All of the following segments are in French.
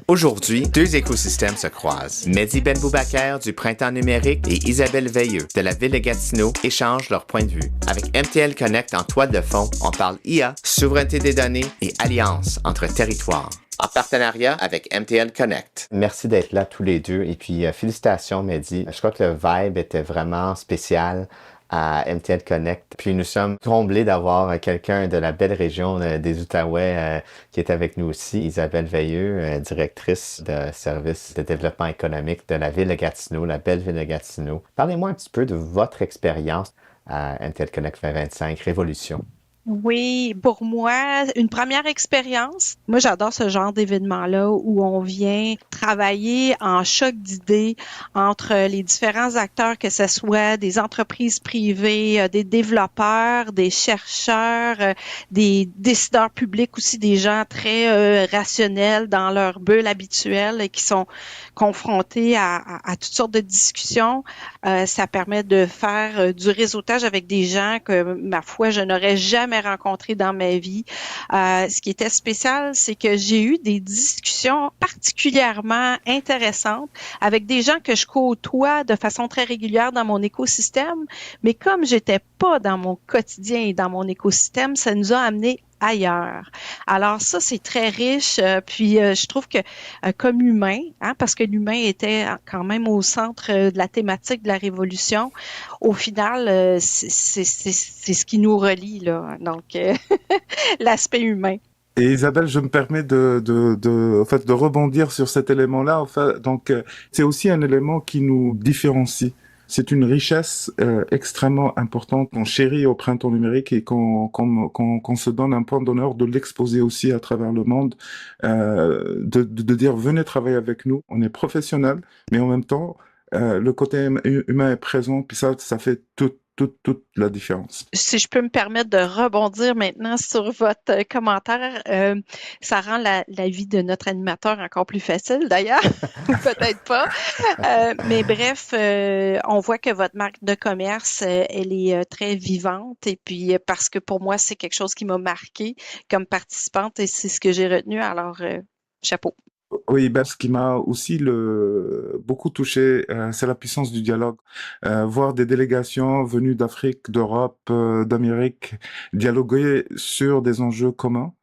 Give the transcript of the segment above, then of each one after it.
Aujourd'hui, deux écosystèmes se croisent. Mehdi Benboubaker du Printemps numérique et Isabelle Veilleux de la Ville de Gatineau échangent leurs points de vue. Avec MTL Connect en toile de fond, on parle IA, souveraineté des données et alliance entre territoires. En partenariat avec MTL Connect. Merci d'être là tous les deux et puis félicitations Mehdi. Je crois que le vibe était vraiment spécial à MTL Connect. Puis nous sommes comblés d'avoir quelqu'un de la belle région des Outaouais qui est avec nous aussi, Isabelle Veilleux, directrice de service de développement économique de la ville de Gatineau, la belle ville de Gatineau. Parlez-moi un petit peu de votre expérience à MTL Connect 2025 Révolution. Oui, pour moi, une première expérience. Moi, j'adore ce genre d'événement-là où on vient travailler en choc d'idées entre les différents acteurs, que ce soit des entreprises privées, des développeurs, des chercheurs, des décideurs publics aussi, des gens très rationnels dans leur bulle habituelle et qui sont confrontés à toutes sortes de discussions. Ça permet de faire du réseautage avec des gens que, ma foi, je n'aurais jamais rencontrés dans ma vie. Ce qui était spécial, c'est que j'ai eu des discussions particulièrement intéressantes avec des gens que je côtoie de façon très régulière dans mon écosystème, mais comme j'étais pas dans mon quotidien et dans mon écosystème, ça nous a amené ailleurs. Alors ça, c'est très riche. Puis je trouve que comme humain, hein, parce que l'humain était quand même au centre de la thématique de la révolution, au final, c'est ce qui nous relie, là. Donc, l'aspect humain. Et Isabelle, je me permets en fait, de rebondir sur cet élément-là. En fait, donc, c'est aussi un élément qui nous différencie. C'est une richesse extrêmement importante qu'on chérit au printemps numérique et qu'on se donne un point d'honneur de l'exposer aussi à travers le monde, de dire venez travailler avec nous. On est professionnels, mais en même temps, le côté humain est présent, puis ça fait toute la différence. Si je peux me permettre de rebondir maintenant sur votre commentaire, ça rend la vie de notre animateur encore plus facile d'ailleurs, ou peut-être pas. Mais bref, on voit que votre marque de commerce, elle est très vivante et puis parce que pour moi, c'est quelque chose qui m'a marqué comme participante et c'est ce que j'ai retenu. Alors, chapeau. Oui, ben, ce qui m'a aussi beaucoup touché, c'est la puissance du dialogue. Voir des délégations venues d'Afrique, d'Europe, d'Amérique, dialoguer sur des enjeux communs,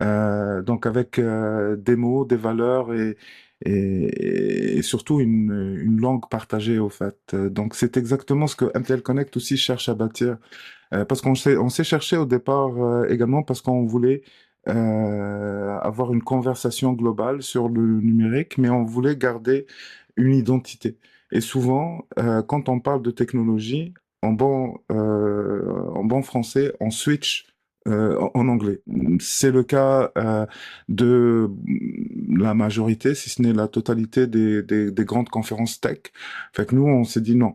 donc avec des mots, des valeurs et surtout une langue partagée au fait. Donc c'est exactement ce que MTL Connect aussi cherche à bâtir. Parce on s'est cherché au départ également parce qu'on voulait avoir une conversation globale sur le numérique, mais on voulait garder une identité. Et souvent, quand on parle de technologie, en bon français, on switch en anglais. C'est le cas de la majorité, si ce n'est la totalité des grandes conférences tech. Fait que nous, on s'est dit non,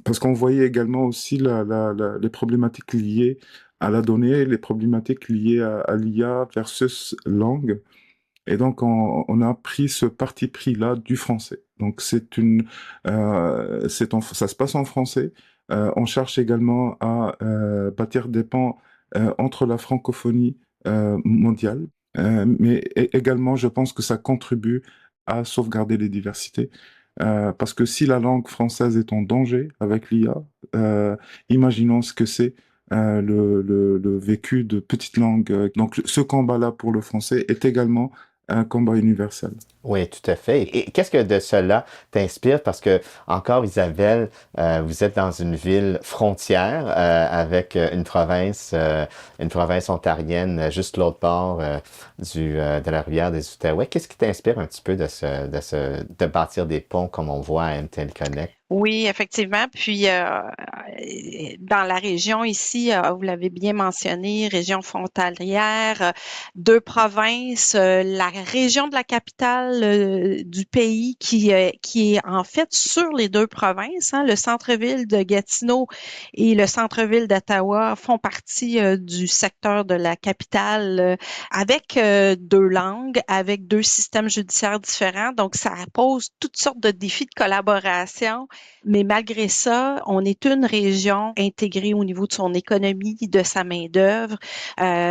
parce qu'on voyait également aussi les problématiques liées à la donnée, les problématiques liées à l'IA versus langue. Et donc, on a pris ce parti pris-là du français. Donc, ça se passe en français. On cherche également à bâtir des ponts entre la francophonie mondiale, mais également, je pense que ça contribue à sauvegarder les diversités. Parce que si la langue française est en danger avec l'IA, imaginons ce que c'est le vécu de petites langues. Donc, ce combat-là pour le français est également un combat universel. Oui, tout à fait. Et qu'est-ce que de cela t'inspire? Parce que, encore, Isabelle, vous êtes dans une ville frontière avec une province ontarienne juste l'autre bord de la rivière des Outaouais. Qu'est-ce qui t'inspire un petit peu de bâtir des ponts comme on voit à MTL Connect? Oui, effectivement. Puis, dans la région ici, vous l'avez bien mentionné, région frontalière, deux provinces, la région de la capitale du pays qui est en fait sur les deux provinces, hein, le centre-ville de Gatineau et le centre-ville d'Ottawa font partie du secteur de la capitale avec deux langues, avec deux systèmes judiciaires différents. Donc, ça pose toutes sortes de défis de collaboration. Mais malgré ça, on est une région intégrée au niveau de son économie, de sa main-d'œuvre.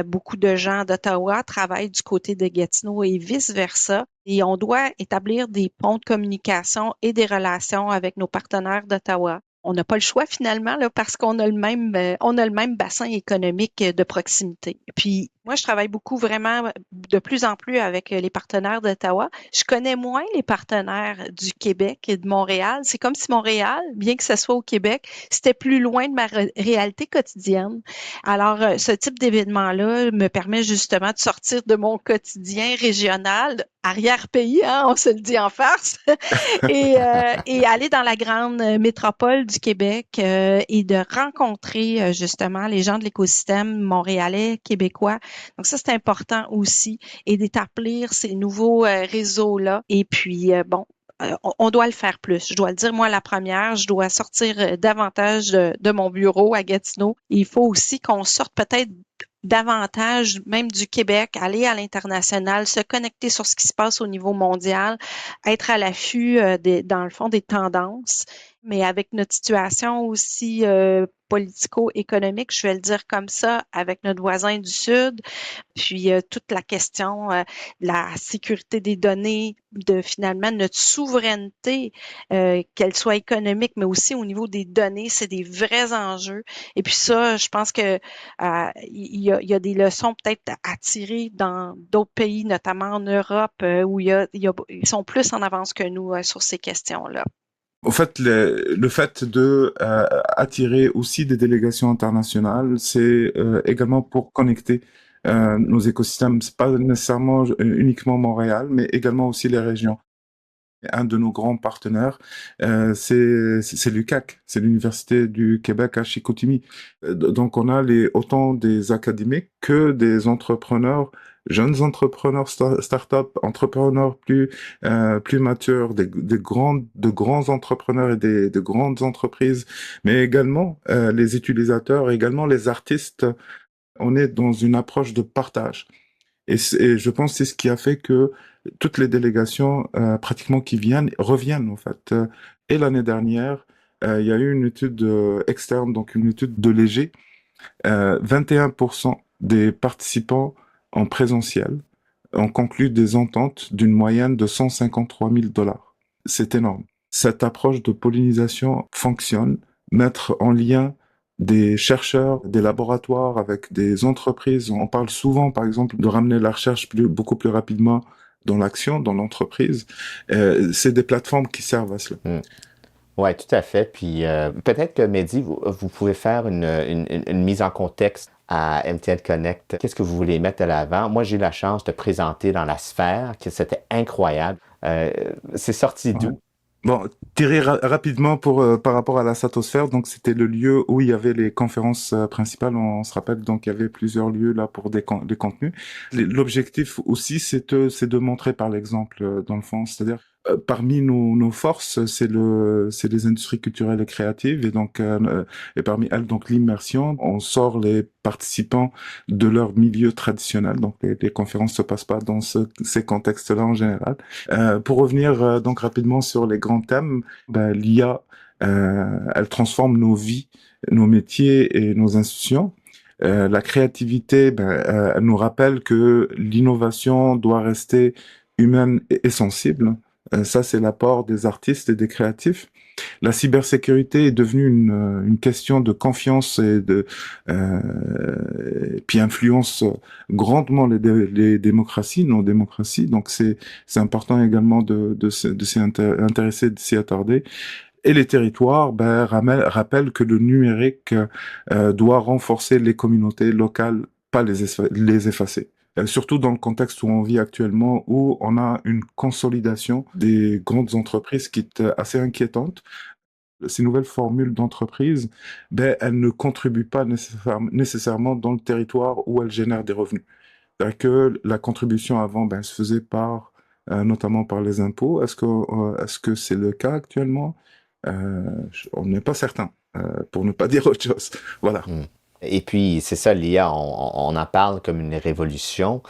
Beaucoup de gens d'Ottawa travaillent du côté de Gatineau et vice-versa. Et on doit établir des ponts de communication et des relations avec nos partenaires d'Ottawa. On n'a pas le choix finalement là, parce qu'on a on a le même bassin économique de proximité. Puis moi, je travaille beaucoup vraiment de plus en plus avec les partenaires d'Ottawa. Je connais moins les partenaires du Québec et de Montréal. C'est comme si Montréal, bien que ce soit au Québec, c'était plus loin de ma réalité quotidienne. Alors, ce type d'événement-là me permet justement de sortir de mon quotidien régional, arrière-pays, hein, on se le dit en farce, et aller dans la grande métropole du Québec et de rencontrer justement les gens de l'écosystème montréalais, québécois. Donc ça, c'est important aussi, et d'établir ces nouveaux réseaux-là. Et puis, on doit le faire plus. Je dois le dire, moi, la première, je dois sortir davantage de mon bureau à Gatineau. Il faut aussi qu'on sorte peut-être davantage même du Québec, aller à l'international, se connecter sur ce qui se passe au niveau mondial, être à l'affût dans le fond des tendances, mais avec notre situation aussi politico-économique, je vais le dire comme ça, avec notre voisin du Sud, puis toute la question de la sécurité des données, de finalement notre souveraineté, qu'elle soit économique, mais aussi au niveau des données, c'est des vrais enjeux. Et puis ça, je pense que il y a des leçons peut-être à tirer dans d'autres pays, notamment en Europe, où ils sont plus en avance que nous sur ces questions-là. Au fait, le fait de attirer aussi des délégations internationales, c'est également pour connecter nos écosystèmes. C'est pas nécessairement uniquement Montréal, mais également aussi les régions. Un de nos grands partenaires, c'est l'UQAC, c'est l'Université du Québec à Chicoutimi. Donc on a autant des académiques que des entrepreneurs, jeunes entrepreneurs, start-up, entrepreneurs plus matures, de grands entrepreneurs et de grandes entreprises, mais également les utilisateurs, également les artistes. On est dans une approche de partage. Et je pense que c'est ce qui a fait que toutes les délégations pratiquement qui reviennent en fait. Et l'année dernière, il y a eu une étude externe, donc une étude de Léger. 21% des participants en présentiel ont conclu des ententes d'une moyenne de 153 000 $. C'est énorme. Cette approche de pollinisation fonctionne. Mettre en lien des chercheurs, des laboratoires avec des entreprises. On parle souvent, par exemple, de ramener la recherche beaucoup plus rapidement dans l'action, dans l'entreprise. C'est des plateformes qui servent à cela. Oui, tout à fait. Puis peut-être que Mehdi, vous pouvez faire une mise en contexte à MTL Connect. Qu'est-ce que vous voulez mettre de l'avant? Moi, j'ai eu la chance de présenter dans la sphère, que c'était incroyable. C'est sorti d'où? Bon, tirer rapidement par rapport à la Satosphère, donc c'était le lieu où il y avait les conférences principales, on se rappelle, donc il y avait plusieurs lieux là pour des contenus. L'objectif aussi, c'est de montrer par l'exemple, dans le fond, c'est-à-dire parmi nos forces, c'est les industries culturelles et créatives, et donc et parmi elles donc l'immersion. On sort les participants de leur milieu traditionnel, donc les conférences se passent pas dans ces contextes-là en général. Pour revenir donc rapidement sur les grands thèmes, l'IA, elle transforme nos vies, nos métiers et nos institutions. La créativité, elle nous rappelle que l'innovation doit rester humaine et sensible. Ça, c'est l'apport des artistes et des créatifs. La cybersécurité est devenue une question de confiance et puis influence grandement les démocraties, nos démocraties. Donc c'est important également de s'y intéresser, de s'y attarder. Et les territoires rappellent que le numérique doit renforcer les communautés locales, pas les effacer. Surtout dans le contexte où on vit actuellement, où on a une consolidation des grandes entreprises qui est assez inquiétante. Ces nouvelles formules d'entreprise, elles ne contribuent pas nécessairement dans le territoire où elles génèrent des revenus. C'est-à-dire que la contribution avant, se faisait notamment par les impôts. Est-ce que c'est le cas actuellement? On n'est pas certain, pour ne pas dire autre chose. Voilà. Et puis, c'est ça, l'IA, on en parle comme une révolution.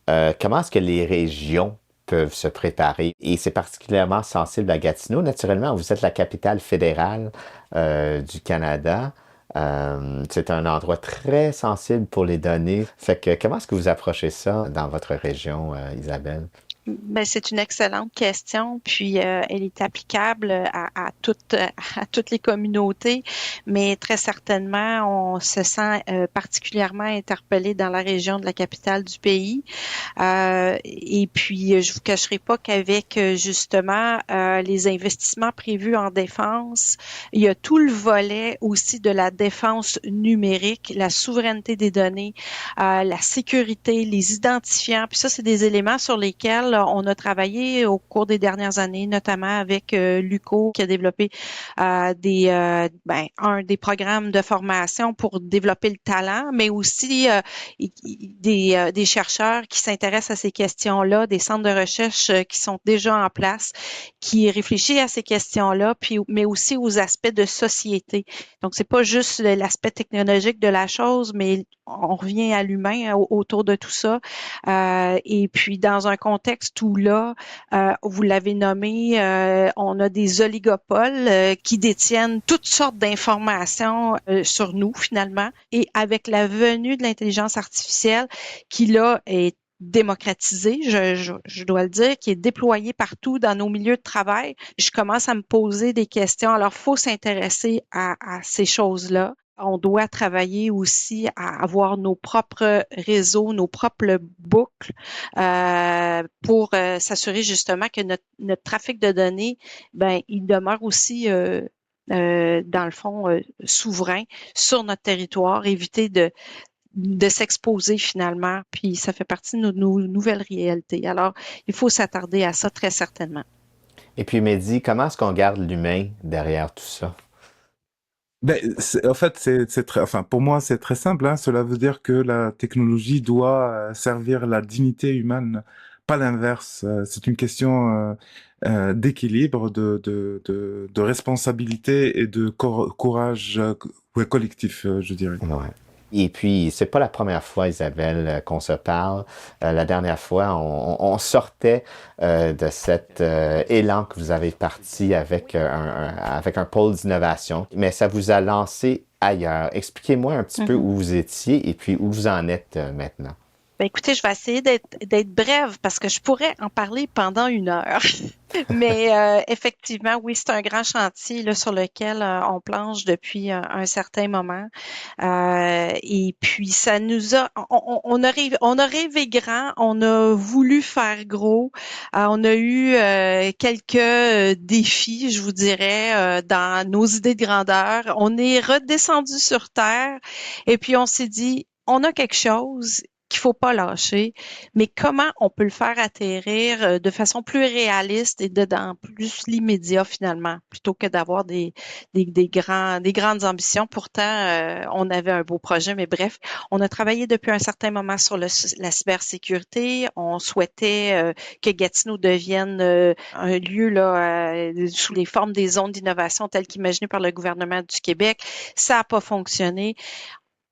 Comment est-ce que les régions peuvent se préparer? Et c'est particulièrement sensible à Gatineau. Naturellement, vous êtes la capitale fédérale du Canada. C'est un endroit très sensible pour les données. Fait que comment est-ce que vous approchez ça dans votre région, Isabelle? Ben, c'est une excellente question, puis elle est applicable à toutes les communautés, mais très certainement, on se sent particulièrement interpellé dans la région de la capitale du pays. Et puis, je vous cacherai pas qu'avec justement les investissements prévus en défense, il y a tout le volet aussi de la défense numérique, la souveraineté des données, la sécurité, les identifiants. Puis ça, c'est des éléments sur lesquels on a travaillé au cours des dernières années, notamment avec l'UCO qui a développé un des programmes de formation pour développer le talent, mais aussi des chercheurs qui s'intéressent à ces questions-là, des centres de recherche qui sont déjà en place, qui réfléchissent à ces questions-là, puis mais aussi aux aspects de société. Donc, c'est pas juste l'aspect technologique de la chose, mais on revient à l'humain autour de tout ça. Et puis, dans un contexte où là, vous l'avez nommé, on a des oligopoles qui détiennent toutes sortes d'informations sur nous, finalement. Et avec la venue de l'intelligence artificielle, qui là est démocratisé, je dois le dire, qui est déployé partout dans nos milieux de travail, je commence à me poser des questions. Alors, faut s'intéresser à ces choses-là. On doit travailler aussi à avoir nos propres réseaux, nos propres boucles pour s'assurer justement que notre trafic de données, ben, il demeure aussi dans le fond souverain sur notre territoire, éviter de s'exposer finalement, puis ça fait partie de nos nouvelles réalités. Alors, il faut s'attarder à ça très certainement. Et puis, Mehdi, comment est-ce qu'on garde l'humain derrière tout ça? Ben, en fait, c'est très, enfin, pour moi, c'est très simple, hein. Cela veut dire que la technologie doit servir la dignité humaine, pas l'inverse. C'est une question d'équilibre, de responsabilité et de courage ouais, collectif, je dirais. Ouais. Et puis, c'est pas la première fois, Isabelle, qu'on se parle. La dernière fois, on sortait de cet élan que vous avez parti avec avec un pôle d'innovation, mais ça vous a lancé ailleurs. Expliquez-moi un petit peu où vous étiez et puis où vous en êtes maintenant. Ben, écoutez, je vais essayer d'être brève parce que je pourrais en parler pendant 1 heure. Mais effectivement, oui, c'est un grand chantier là, sur lequel on planche depuis un certain moment. Et puis, ça nous a... on a rêvé grand, on a voulu faire gros. On a eu quelques défis, je vous dirais, dans nos idées de grandeur. On est redescendu sur Terre et puis on s'est dit, on a quelque chose qu'il faut pas lâcher, mais comment on peut le faire atterrir de façon plus réaliste et dans plus l'immédiat finalement, plutôt que d'avoir des grandes ambitions. Pourtant, on avait un beau projet, mais bref, on a travaillé depuis un certain moment sur la cybersécurité. On souhaitait que Gatineau devienne un lieu là sous les formes des zones d'innovation telles qu'imaginées par le gouvernement du Québec. Ça n'a pas fonctionné.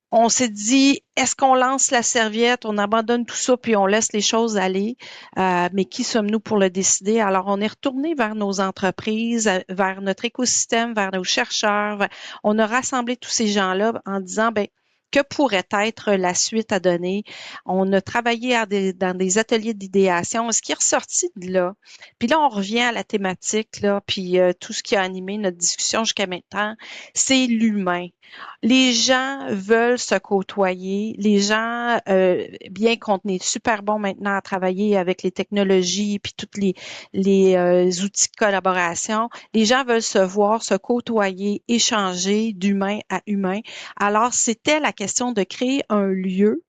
On s'est dit, est-ce qu'on lance la serviette, on abandonne tout ça, puis on laisse les choses aller? Mais qui sommes-nous pour le décider? Alors, on est retourné vers nos entreprises, vers notre écosystème, vers nos chercheurs. On a rassemblé tous ces gens-là en disant, ben, que pourrait être la suite à donner? On a travaillé dans des ateliers d'idéation. Ce qui est ressorti de là, puis là, on revient à la thématique, là, puis tout ce qui a animé notre discussion jusqu'à maintenant, c'est l'humain. Les gens veulent se côtoyer. Les gens, bien qu'on est super bon maintenant à travailler avec les technologies puis tous les outils de collaboration, les gens veulent se voir, se côtoyer, échanger d'humain à humain. Alors, c'était la question de créer un lieu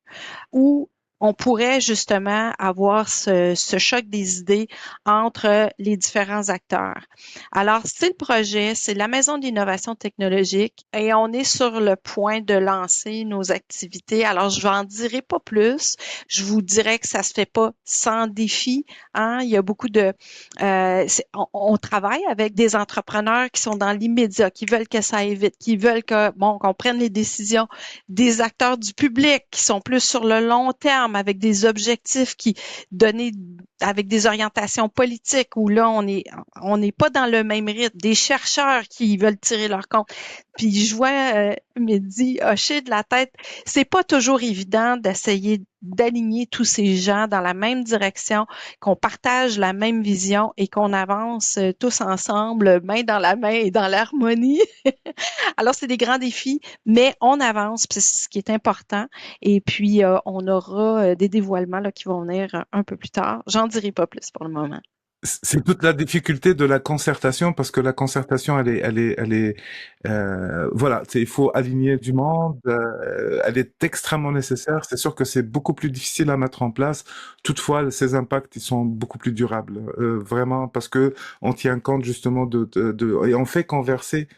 où on pourrait justement avoir ce choc des idées entre les différents acteurs. Alors, c'est le projet, c'est la Maison d'innovation technologique et on est sur le point de lancer nos activités. Alors, je n'en dirai pas plus. Je vous dirais que ça se fait pas sans défi. Hein? Il y a beaucoup de... on travaille avec des entrepreneurs qui sont dans l'immédiat, qui veulent que ça aille vite, qui veulent qu'on prenne les décisions, des acteurs du public qui sont plus sur le long terme avec des objectifs qui donnés avec des orientations politiques où là on n'est pas dans le même rythme, des chercheurs qui veulent tirer leur compte. Puis je vois Mehdi, hocher de la tête. C'est pas toujours évident d'essayer d'aligner tous ces gens dans la même direction, qu'on partage la même vision et qu'on avance tous ensemble, main dans la main et dans l'harmonie. Alors, c'est des grands défis, mais on avance, puis c'est ce qui est important. Et puis, on aura des dévoilements là, qui vont venir un peu plus tard. J'en dirai pas plus pour le moment. C'est toute la difficulté de la concertation parce que la concertation, voilà, il faut aligner du monde, elle est extrêmement nécessaire. C'est sûr que c'est beaucoup plus difficile à mettre en place. Toutefois, ces impacts, ils sont beaucoup plus durables, vraiment, parce que on tient compte justement et on fait converser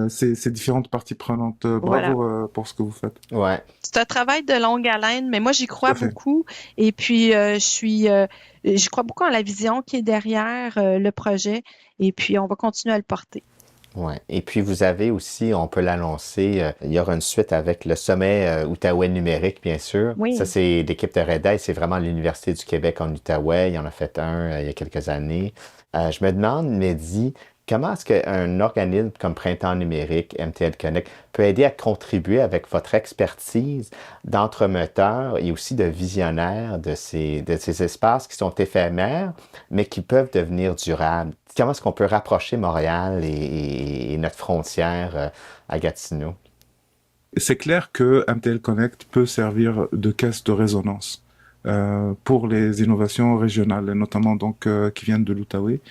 ces différentes parties prenantes. Voilà. Bravo pour ce que vous faites. Ouais. C'est un travail de longue haleine, mais moi, j'y Tout crois à fait. beaucoup. Et puis, je crois beaucoup en la vision qui est derrière le projet. Et puis, on va continuer à le porter. Ouais. Et puis, vous avez aussi, on peut l'annoncer, il y aura une suite avec le sommet Outaouais numérique, bien sûr. Oui. Ça, c'est l'équipe de Red Eye, c'est vraiment l'Université du Québec en Outaouais. Il en a fait un il y a quelques années. Je me demande, Mehdi, comment est-ce qu'un organisme comme Printemps numérique, MTL Connect, peut aider à contribuer avec votre expertise d'entremetteur et aussi de visionnaire de ces espaces qui sont éphémères, mais qui peuvent devenir durables? Comment est-ce qu'on peut rapprocher Montréal et notre frontière à Gatineau? C'est clair que MTL Connect peut servir de caisse de résonance pour les innovations régionales, et notamment donc qui viennent de l'Outaouais.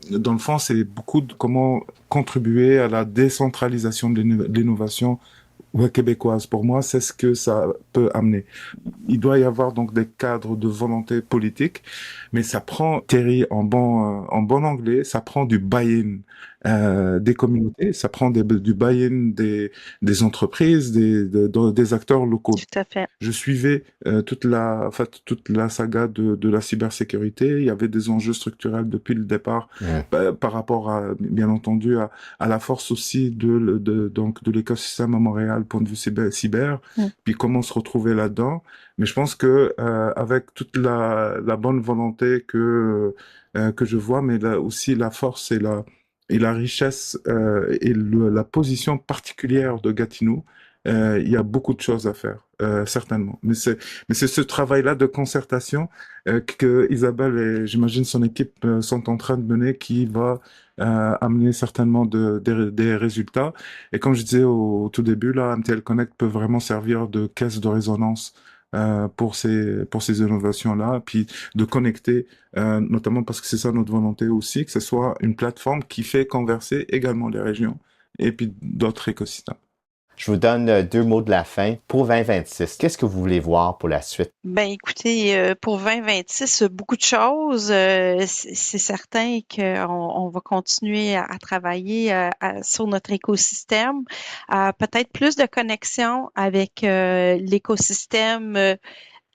Dans le fond, c'est beaucoup de comment contribuer à la décentralisation de l'innovation québécoise. Pour moi, c'est ce que ça peut amener. Il doit y avoir donc des cadres de volonté politique, mais ça prend, Thierry, en bon anglais, ça prend du buy-in des communautés, ça prend du buy-in des entreprises, des acteurs locaux. Tout à fait. Je suivais toute la saga de la cybersécurité. Il y avait des enjeux structurels depuis le départ par rapport à, bien entendu, à la force aussi donc de l'écosystème à Montréal, point de vue cyber, puis comment se retrouver là-dedans. Mais je pense que avec toute la bonne volonté que je vois, mais là aussi la force et la richesse et la position particulière de Gatineau, il y a beaucoup de choses à faire, certainement. Mais c'est ce travail-là de concertation que Isabelle et j'imagine son équipe sont en train de mener qui va amener certainement des résultats. Et comme je disais au tout début, là, MTL Connect peut vraiment servir de caisse de résonance pour ces innovations-là, puis de connecter, notamment parce que c'est ça notre volonté aussi, que ce soit une plateforme qui fait converser également les régions et puis d'autres écosystèmes. Je vous donne 2 mots de la fin. Pour 2026, qu'est-ce que vous voulez voir pour la suite? Ben écoutez, pour 2026, beaucoup de choses. C'est certain qu'on va continuer à travailler sur notre écosystème, peut-être plus de connexion avec l'écosystème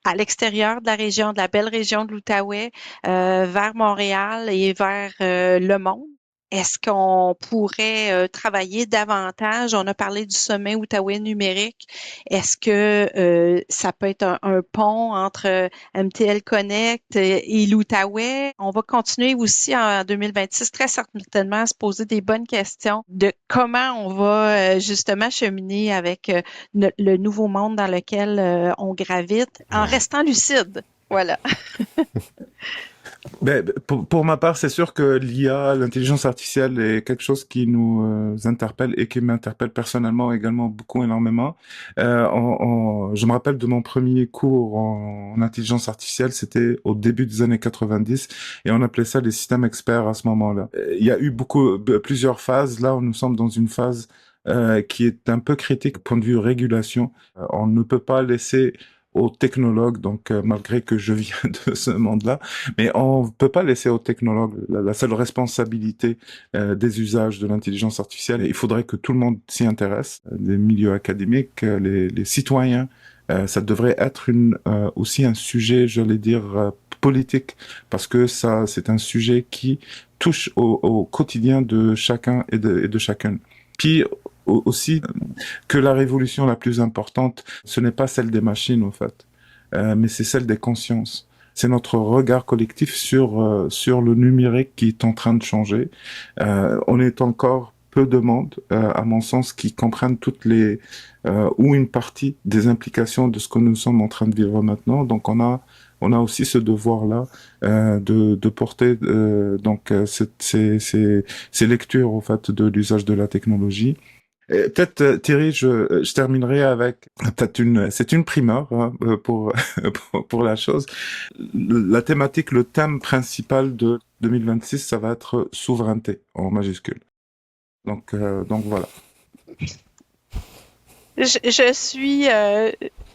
à l'extérieur de la région, de la belle région de l'Outaouais, vers Montréal et vers le monde. Est-ce qu'on pourrait travailler davantage? On a parlé du sommet Outaouais numérique. Est-ce que ça peut être un pont entre MTL Connect et l'Outaouais? On va continuer aussi en 2026 très certainement à se poser des bonnes questions de comment on va justement cheminer avec le nouveau monde dans lequel on gravite en restant lucide. Voilà. Ben, pour ma part, c'est sûr que l'IA, l'intelligence artificielle est quelque chose qui nous interpelle et qui m'interpelle personnellement également beaucoup, énormément. Je me rappelle de mon premier cours en intelligence artificielle, c'était au début des années 90 et on appelait ça les systèmes experts à ce moment-là. Il y a eu plusieurs phases. Là, nous sommes dans une phase qui est un peu critique point de vue régulation. On ne peut pas laisser aux technologues, donc malgré que je viens de ce monde-là, mais on peut pas laisser aux technologues la seule responsabilité des usages de l'intelligence artificielle. Il faudrait que tout le monde s'y intéresse, les milieux académiques, les citoyens. Ça devrait être aussi un sujet, j'allais dire, politique, parce que ça, c'est un sujet qui touche au quotidien de chacun et de chacune. Puis aussi que la révolution la plus importante, ce n'est pas celle des machines, en fait, mais c'est celle des consciences. C'est notre regard collectif sur le numérique qui est en train de changer. On est encore peu de monde, à mon sens, qui comprennent toutes les ou une partie des implications de ce que nous sommes en train de vivre maintenant. Donc on a aussi ce devoir-là de porter ces lectures au fait de l'usage de la technologie. Et peut-être Thierry, je terminerai avec c'est une primeur hein, pour pour la chose. La thématique, le thème principal de 2026, ça va être souveraineté en majuscule. Donc voilà. Je suis,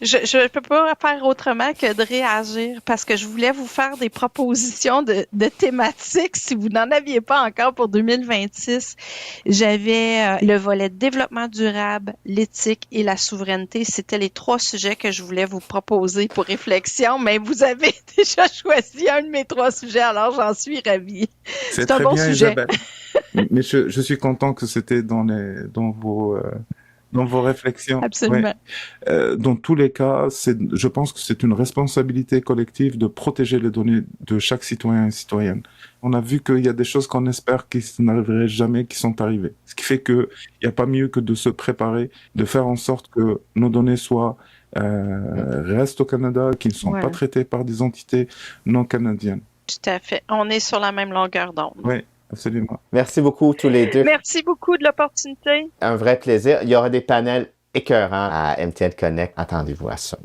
je peux pas faire autrement que de réagir parce que je voulais vous faire des propositions de thématiques si vous n'en aviez pas encore pour 2026. J'avais le volet développement durable, l'éthique et la souveraineté. C'était les 3 sujets que je voulais vous proposer pour réflexion, mais vous avez déjà choisi un de mes 3 sujets, alors j'en suis ravie. C'est un très bon bien, sujet. Isabelle. Mais je suis content que c'était dans vos réflexions. Absolument. Ouais. Dans tous les cas, je pense que c'est une responsabilité collective de protéger les données de chaque citoyen et citoyenne. On a vu qu'il y a des choses qu'on espère qui n'arriveraient jamais, qui sont arrivées. Ce qui fait que il n'y a pas mieux que de se préparer, de faire en sorte que nos données restent au Canada, qu'ils ne sont pas traitées par des entités non canadiennes. Tout à fait. On est sur la même longueur d'onde. Oui. Absolument. Merci beaucoup tous les deux. Merci beaucoup de l'opportunité. Un vrai plaisir. Il y aura des panels écœurants à MTL Connect. Attendez-vous à ça.